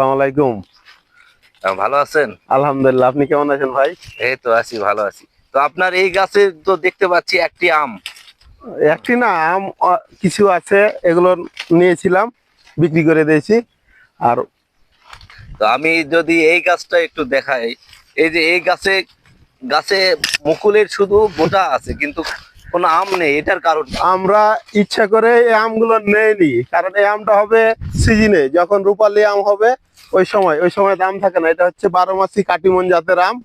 আসসালামু আলাইকুম। ভালো আছেন? আলহামদুলিল্লাহ, আপনি কেমন আছেন ভাই? এই তো আছি, ভালো আছি। তো আপনার এই গাছে তো দেখতে পাচ্ছি একটি আম। একটি না, আম কিছু আছে, এগুলো নিয়েছিলাম, বিক্রি করে দিয়েছি। আর তো আমি যদি এই গাছটা একটু দেখাই, এই যে এই গাছে গাছে মুকুলের শুধু বোটা আছে, কিন্তু কোনো আম নেই, এটার কারণ কি? আমরা ইচ্ছা করে এই আমগুলো নেইনি, কারণ এই আমটা হবে সিজনে, যখন রূপালি আম হবে ওই সময় দাম থাকে না। এটা হচ্ছে 12 মাসি কাটিমন জাতের আম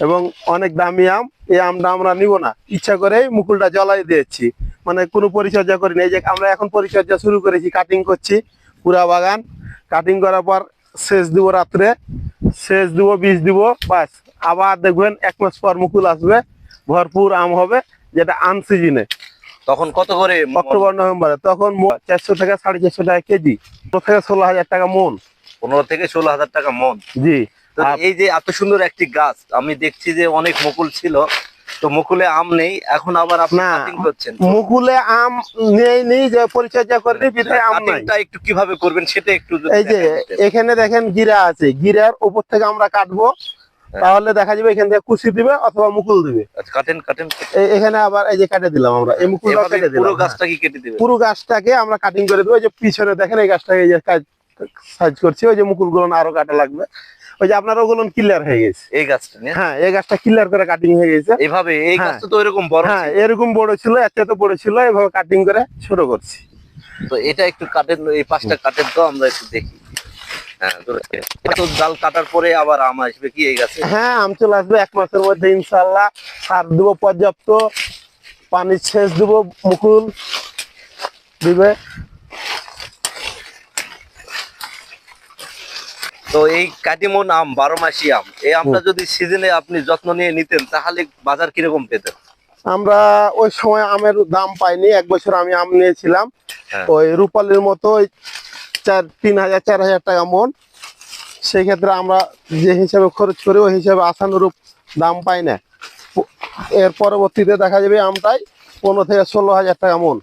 এবং অনেক দামি আম। এই আমটা আমরা নিব না, ইচ্ছা করেই মুকুলটা জ্বলাই দিয়েছি, মানে কোনো পরিচর্যা করিনি। এই যে আমরা এখন পরিচর্যা শুরু করেছি, কাটিং করছি পুরা বাগান। কাটিং করার পর সেচ দিব, রাত্রে সেচ দিব, বীজ দিব, বাস। আবার দেখবেন 1 মাস পর মুকুল আসবে, ভরপুর আম হবে, যেটা আনসিজনে। তখন কত করে অক্টোবর নভেম্বরে তখন 400 থেকে 450 টাকা কেজি, 15 থেকে 16 হাজার টাকা মন। 15 থেকে 16,000 টাকা মন? জি। তো এই যে এত সুন্দর একটি গাছ, আমি দেখছি যে অনেক মুকুল ছিল, তো মুকুলে আম নেই, এখন আবার আপনি না, কাটিং করছেন। মুকুলে আম নেই, যে পরিচর্যা করেনি বিধায় আম নাই। কাটিংটা একটু কিভাবে করবেন সেটা একটু যদি এই যে দেখাই দিতেন। এখানে দেখেন গিরা আছে, গিরার উপর থেকে আমরা কাটবো, তাহলে দেখা যাবে এখান থেকে কুচি দিবে অথবা মুকুল দিবে। আচ্ছা, কাটেন কাটেন। এখানে আবার এই যে কেটে দিলাম আমরা, এই মুকুলটা এভাবে কেটে দিলাম। পুরো গাছটা কি কেটে দিবেন? পুরো গাছটাকে আমরা কাটিং করে দেবো। ওই যে পিছনে দেখেন এই গাছটাকে এই যে সাইজ করছি, ওই যে মুকুলগুলো আরো কাটা লাগবে। ওই যে আপনার ওগুলো ক্লিয়ার হয়ে গেছে। এই গাছটা নিয়ে? হ্যাঁ, এই গাছটা ক্লিয়ার করে কাটিং হয়ে গেছে। এইভাবে এই হ্যাঁ, গাছটা তো এরকম বড় হ্যাঁ, ছিল। এরকম বড় ছিল, এত বড় ছিল, এভাবে কাটিং করে ছোট করছি। তো এটা একটু কাটেন, এই পাশটা কাটেন তো আমরা একটু দেখি। হ্যাঁ, তো এত ডাল কাটার পরে আবার আম আসবে কি এই গাছে? হ্যাঁ, আম চলে আসবে 1 মাসের মধ্যে ইনশাল্লাহ। সার দেবো পর্যাপ্ত, পানি সেচ দেবো, মুকুল দিবে। তো এই কাটিমন আম 12 মাসি আম, এই আমটা যদি সিজনে আপনি যত্ন নিয়ে নিতেন তাহলে বাজার কিরকম পেতেন? আমরা ওই সময় আমের দাম পাইনি। 1 বছর আমি আম নিয়েছিলাম, হ্যাঁ। ওই রূপালির মতো, ওই 3,000 4,000 টাকা মন। সেই ক্ষেত্রে আমরা যে হিসাবে খরচ করি ওই হিসাবে আশানুরূপ দাম পাই না। এর পরবর্তীতে দেখা যাবে আমটাই 15 থেকে 16,000 টাকা মন।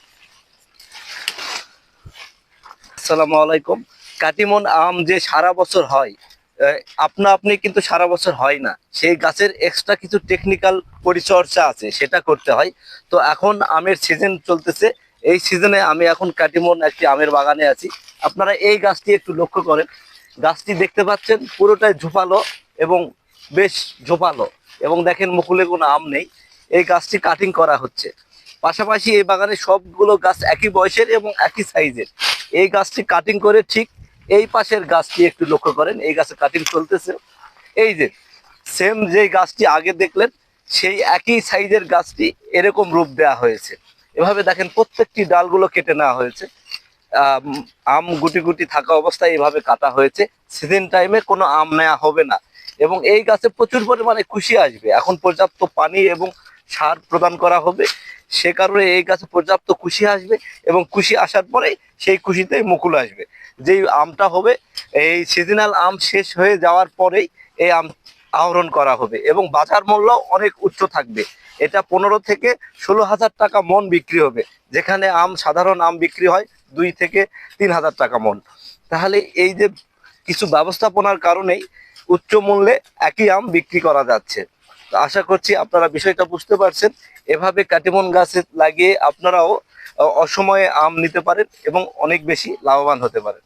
আসসালামু আলাইকুম। কাটিমন আম যে সারা বছর হয়, আপনা আপনি কিন্তু সারা বছর হয় না, সেই গাছের এক্সট্রা কিছু টেকনিক্যাল পরিচর্যা আছে, সেটা করতে হয়। তো এখন আমের সিজন চলতেছে, এই সিজনে আমি এখন কাটিমন একটি আমের বাগানে আছি। আপনারা এই গাছটি একটু লক্ষ্য করেন, গাছটি দেখতে পাচ্ছেন পুরোটাই ঝোপালো এবং বেশ ঝোপালো, এবং দেখেন মুকুলে কোনো আম নেই। এই গাছটি কাটিং করা হচ্ছে। পাশাপাশি এই বাগানে সবগুলো গাছ একই বয়সের এবং একই সাইজের। এই গাছটি কাটিং করে ঠিক এই পাশের গাছটি একটু লক্ষ্য করেন, এই গাছে কাটিং চলতেছে। এই যে সেম যে গাছটি আগে দেখলেন, সেই একই সাইজের গাছটি এরকম রূপ দেওয়া হয়েছে। এভাবে দেখেন প্রত্যেকটি ডালগুলো কেটে নেওয়া হয়েছে। আম গুটি গুটি থাকা অবস্থায় এভাবে কাটা হয়েছে। সিজন টাইমে কোনো আম নেওয়া হবে না, এবং এই গাছে প্রচুর পরিমাণে কুশি আসবে। এখন পর্যাপ্ত পানি এবং সার প্রদান করা হবে, সে কারণে এই গাছে পর্যাপ্ত কুশি আসবে, এবং কুশি আসার পরে সেই কুশিতেই মুকুল আসবে। যেই আমটা হবে, এই সিজনাল আম শেষ হয়ে যাওয়ার পরেই এই আম আহরণ করা হবে, এবং বাজার মূল্য অনেক উচ্চ থাকবে। এটা 15 থেকে 16,000 টাকা মন বিক্রি হবে, যেখানে সাধারণ আম বিক্রি হয় 2 থেকে 3,000 টাকা মন। তাহলে এই যে কিছু ব্যবস্থাপনার কারণেই উচ্চ মূল্যে একই আম বিক্রি করা যাচ্ছে। তো আশা করছি আপনারা বিষয়টা বুঝতে পারছেন। এভাবে কাটিমন গাছে লাগিয়ে আপনারাও অসময়ে আম নিতে পারেন এবং অনেক বেশি লাভবান হতে পারেন।